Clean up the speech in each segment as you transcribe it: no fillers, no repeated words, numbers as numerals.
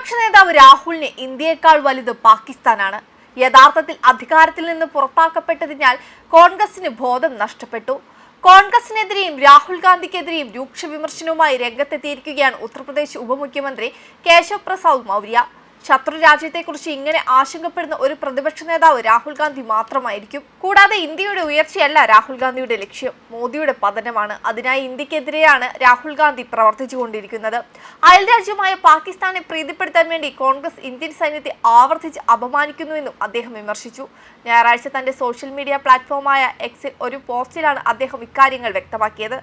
പ്രതിപക്ഷ നേതാവ് രാഹുലിന് ഇന്ത്യയേക്കാൾ വലുത് പാകിസ്ഥാനാണ്. യഥാർത്ഥത്തിൽ അധികാരത്തിൽ നിന്ന് പുറത്താക്കപ്പെട്ടതിനാൽ കോൺഗ്രസിന് ബോധം നഷ്ടപ്പെട്ടു. കോൺഗ്രസിനെതിരെയും രാഹുൽ ഗാന്ധിക്കെതിരെയും രൂക്ഷ വിമർശനവുമായി രംഗത്തെത്തിയിരിക്കുകയാണ് ഉത്തർപ്രദേശ് ഉപമുഖ്യമന്ത്രി കേശവ് പ്രസാദ് മൗര്യ. ശത്രു രാജ്യത്തെക്കുറിച്ച് ഇങ്ങനെ ആശങ്കപ്പെടുന്ന ഒരു പ്രതിപക്ഷ നേതാവ് രാഹുൽ ഗാന്ധി മാത്രമായിരിക്കും. കൂടാതെ ഇന്ത്യയുടെ ഉയർച്ചയല്ല രാഹുൽ ഗാന്ധിയുടെ ലക്ഷ്യം, മോദിയുടെ പതനമാണ്. അതിനായി ഇന്ത്യക്കെതിരെയാണ് രാഹുൽ ഗാന്ധി പ്രവർത്തിച്ചുകൊണ്ടിരിക്കുന്നത്. അയൽരാജ്യമായ പാകിസ്ഥാനെ പ്രീതിപ്പെടുത്താൻ വേണ്ടി കോൺഗ്രസ് ഇന്ത്യൻ സൈന്യത്തെ ആവർത്തിച്ച് അപമാനിക്കുന്നുവെന്നും അദ്ദേഹം വിമർശിച്ചു. ഞായറാഴ്ച തന്റെ സോഷ്യൽ മീഡിയ പ്ലാറ്റ്ഫോമായ എക്സിൽ ഒരു പോസ്റ്റിലാണ് അദ്ദേഹം ഇക്കാര്യങ്ങൾ വ്യക്തമാക്കിയത്.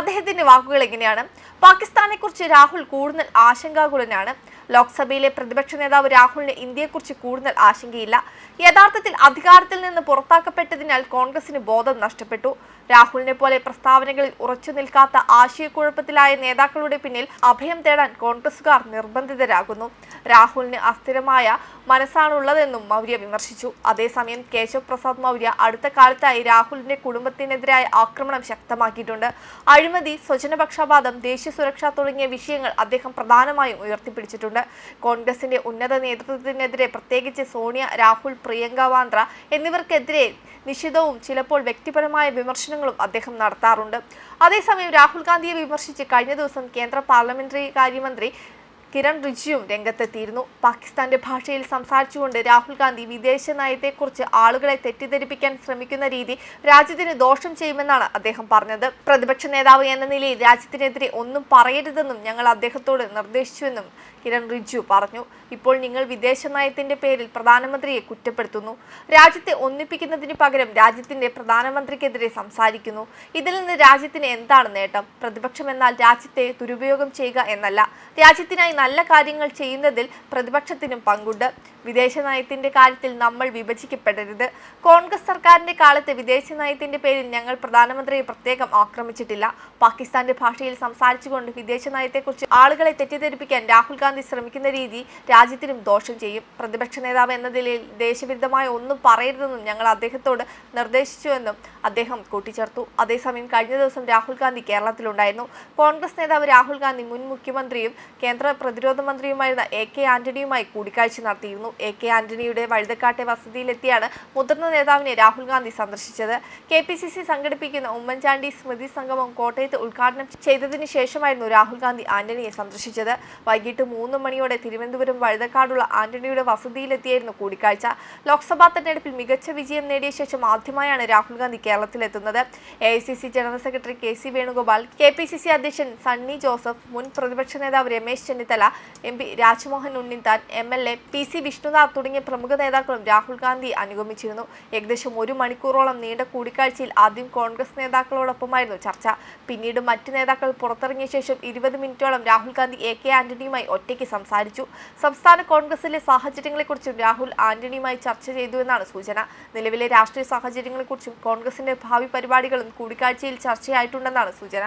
അദ്ദേഹത്തിന്റെ വാക്കുകൾ എങ്ങനെയാണ്: പാകിസ്ഥാനെക്കുറിച്ച് രാഹുൽ കൂടുതൽ ആശങ്കാകുലനാണ്. ലോക്സഭയിലെ പ്രതിപക്ഷ നേതാവ് രാഹുലിന് ഇന്ത്യയെക്കുറിച്ച് കൂടുതൽ ആശങ്കയില്ല. യഥാർത്ഥത്തിൽ അധികാരത്തിൽ നിന്ന് പുറത്താക്കപ്പെട്ടതിനാൽ കോൺഗ്രസിന് ബോധം നഷ്ടപ്പെട്ടു. രാഹുലിനെ പോലെ പ്രസ്താവനകളിൽ ഉറച്ചു നിൽക്കാത്ത ആശയക്കുഴപ്പത്തിലായ നേതാക്കളുടെ പിന്നിൽ അഭയം തേടാൻ കോൺഗ്രസുകാർ നിർബന്ധിതരാകുന്നു. രാഹുലിന് അസ്ഥിരമായ മനസ്സാണുള്ളതെന്നും മൗര്യ വിമർശിച്ചു. അതേസമയം കേശവ് പ്രസാദ് മൗര്യ അടുത്ത കാലത്തായി രാഹുലിന്റെ കുടുംബത്തിനെതിരായ ആക്രമണം ശക്തമാക്കിയിട്ടുണ്ട്. അഴിമതി, സ്വജനപക്ഷപാതം, ദേശീയ സുരക്ഷ തുടങ്ങിയ വിഷയങ്ങൾ അദ്ദേഹം പ്രധാനമായും ഉയർത്തിപ്പിടിച്ചിട്ടുണ്ട്. കോൺഗ്രസിന്റെ ഉന്നത നേതൃത്വത്തിനെതിരെ, പ്രത്യേകിച്ച് സോണിയ, രാഹുൽ, പ്രിയങ്ക വാദ്ര എന്നിവർക്കെതിരെ നിശിതവും ചിലപ്പോൾ വ്യക്തിപരമായ വിമർശനങ്ങളും അദ്ദേഹം നടത്താറുണ്ട്. അതേസമയം രാഹുൽ ഗാന്ധിയെ വിമർശിച്ച് കഴിഞ്ഞ ദിവസം കേന്ദ്ര പാർലമെന്ററി കാര്യമന്ത്രി കിരൺ റിജിജുവും രംഗത്തെത്തിയിരുന്നു. പാകിസ്ഥാന്റെ ഭാഷയിൽ സംസാരിച്ചുകൊണ്ട് രാഹുൽ ഗാന്ധി വിദേശ നയത്തെക്കുറിച്ച് ആളുകളെ തെറ്റിദ്ധരിപ്പിക്കാൻ ശ്രമിക്കുന്ന രീതി രാജ്യത്തിന് ദോഷം ചെയ്യുമെന്നാണ് അദ്ദേഹം പറഞ്ഞത്. പ്രതിപക്ഷ നേതാവ് എന്ന നിലയിൽ രാജ്യത്തിനെതിരെ ഒന്നും പറയരുതെന്നും ഞങ്ങൾ അദ്ദേഹത്തോട് നിർദ്ദേശിച്ചുവെന്നും കിരൺ റിജിജു പറഞ്ഞു. ഇപ്പോൾ നിങ്ങൾ വിദേശ നയത്തിന്റെ പേരിൽ പ്രധാനമന്ത്രിയെ കുറ്റപ്പെടുത്തുന്നു. രാജ്യത്തെ ഒന്നിപ്പിക്കുന്നതിന് പകരം രാജ്യത്തിന്റെ പ്രധാനമന്ത്രിക്കെതിരെ സംസാരിക്കുന്നു. ഇതിൽ നിന്ന് രാജ്യത്തിന് എന്താണ് നേട്ടം? പ്രതിപക്ഷം എന്നാൽ രാജ്യത്തെ ദുരുപയോഗം ചെയ്യുക എന്നല്ല. രാജ്യത്തിനായി നല്ല കാര്യങ്ങൾ ചെയ്യുന്നതിൽ പ്രതിപക്ഷത്തിനും പങ്കുണ്ട്. വിദേശ നയത്തിന്റെ കാര്യത്തിൽ നമ്മൾ വിഭജിക്കപ്പെടരുത്. കോൺഗ്രസ് സർക്കാരിന്റെ കാലത്ത് വിദേശ നയത്തിന്റെ പേരിൽ ഞങ്ങൾ പ്രധാനമന്ത്രിയെ പ്രത്യേകം ആക്രമിച്ചിട്ടില്ല. പാകിസ്ഥാന്റെ ഭാഷയിൽ സംസാരിച്ചുകൊണ്ട് വിദേശ നയത്തെക്കുറിച്ച് ആളുകളെ തെറ്റിദ്ധരിപ്പിക്കാൻ രാഹുൽ ഗാന്ധി ശ്രമിക്കുന്ന രീതി രാജ്യത്തിനും ദോഷം ചെയ്യും. പ്രതിപക്ഷ നേതാവ് എന്ന നിലയിൽ ദേശവിരുദ്ധമായ ഒന്നും പറയരുതെന്നും ഞങ്ങൾ അദ്ദേഹത്തോട് നിർദ്ദേശിച്ചുവെന്നും അദ്ദേഹം കൂട്ടിച്ചേർത്തു. അതേസമയം കഴിഞ്ഞ ദിവസം രാഹുൽ ഗാന്ധി കേരളത്തിലുണ്ടായിരുന്നു. കോൺഗ്രസ് നേതാവ് രാഹുൽ ഗാന്ധി മുൻ മുഖ്യമന്ത്രിയും കേന്ദ്ര പ്രതിരോധ മന്ത്രിയുമായിരുന്ന AK ആന്റണിയുമായി കൂടിക്കാഴ്ച നടത്തിയിരുന്നു. AK ആന്റണിയുടെ വഴുതക്കാട്ടെ വസതിയിലെത്തിയാണ് മുതിർന്ന നേതാവിനെ രാഹുൽ ഗാന്ധി സന്ദർശിച്ചത്. KPCC സംഘടിപ്പിക്കുന്ന ഉമ്മൻചാണ്ടി സ്മൃതി സംഗമം കോട്ടയത്ത് ഉദ്ഘാടനം ചെയ്തതിനു ശേഷമായിരുന്നു രാഹുൽ ഗാന്ധി ആന്റണിയെ സന്ദർശിച്ചത്. വൈകിട്ട് 3 മണിയോടെ തിരുവനന്തപുരം വഴുതക്കാടുള്ള ആന്റണിയുടെ വസതിയിലെത്തിയായിരുന്നു കൂടിക്കാഴ്ച. ലോക്സഭാ തെരഞ്ഞെടുപ്പിൽ മികച്ച വിജയം നേടിയ ശേഷം ആദ്യമായാണ് രാഹുൽ ഗാന്ധി കേരളത്തിലെത്തുന്നത്. AICC general secretary KC Venugopal, KPCC അധ്യക്ഷൻ സണ്ണി ജോസഫ്, മുൻ പ്രതിപക്ഷ നേതാവ് Ramesh Chennithala, MP Rajmohan Unnithan, MLA PC Vishnunath തുടങ്ങിയ പ്രമുഖ നേതാക്കളും രാഹുൽ ഗാന്ധി അനുഗമിച്ചിരുന്നു. ഏകദേശം 1 മണിക്കൂറോളം നീണ്ട കൂടിക്കാഴ്ചയിൽ ആദ്യം കോൺഗ്രസ് നേതാക്കളോടൊപ്പമായിരുന്നു ചർച്ച. പിന്നീട് മറ്റ് നേതാക്കൾ പുറത്തിറങ്ങിയ ശേഷം 20 മിനിറ്റോളം രാഹുൽ ഗാന്ധി AK ആന്റണിയുമായി ഒറ്റയ്ക്ക് സംസാരിച്ചു. സംസ്ഥാന കോൺഗ്രസിലെ സാഹചര്യങ്ങളെക്കുറിച്ചും രാഹുൽ ആന്റണിയുമായി ചർച്ച ചെയ്തുവെന്നാണ് സൂചന. നിലവിലെ രാഷ്ട്രീയ സാഹചര്യങ്ങളെക്കുറിച്ചും കോൺഗ്രസിന്റെ ഭാവി പരിപാടികളും കൂടിക്കാഴ്ചയിൽ ചർച്ചയായിട്ടുണ്ടെന്നാണ് സൂചന.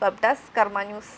വെബ് ഡെസ്ക് കർമ്മ ന്യൂസ്.